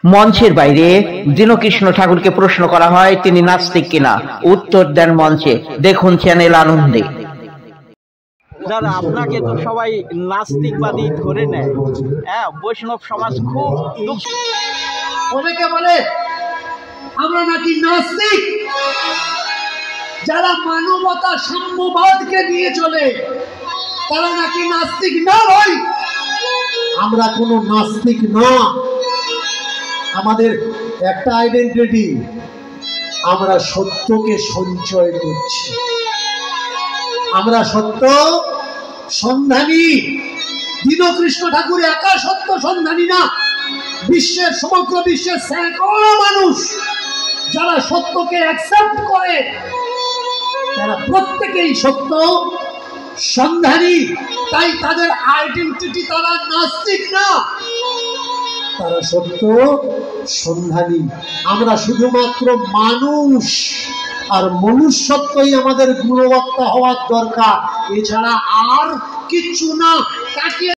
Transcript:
মঞ্চের বাইরে দীনকৃষ্ণ ঠাকুরকে প্রশ্ন করা হয় তিনি নাস্তিক কিনা। উত্তর দেন মঞ্চে। দেখুন চ্যানেল আনন্দে। দাদা, আপনাকে তো সবাই নাস্তিকবাদী ধরে নেয়। হ্যাঁ, বৈষ্ণব সমাজ খুব অনেকে বলে আমরা নাকি নাস্তিক। যারা মানবতা সাম্যবাদকে নিয়ে চলে তারা নাকি নাস্তিক না। ভাই, আমরা কোনো নাস্তিক না। আমাদের একটা আইডেন্টিটি, আমরা সত্যকে সঞ্চয় করছি। আমরা সত্য সন্ধানী। দীনকৃষ্ণ ঠাকুর একা সত্য সন্ধানী না, বিশ্বের সমগ্র বিশ্বের সैकड़ों মানুষ যারা সত্যকে অ্যাকসেপ্ট করে তারা প্রত্যেকেই সত্য সন্ধানী। তাই তাদের আইডেন্টিটি, তারা নাস্তিক না, তারা সত্য সন্ধানী। আমরা শুধুমাত্র মানুষ, আর মনুষ্যত্বই আমাদের গুণবত্তা হওয়ার দরকার, এছাড়া আর কিছু না।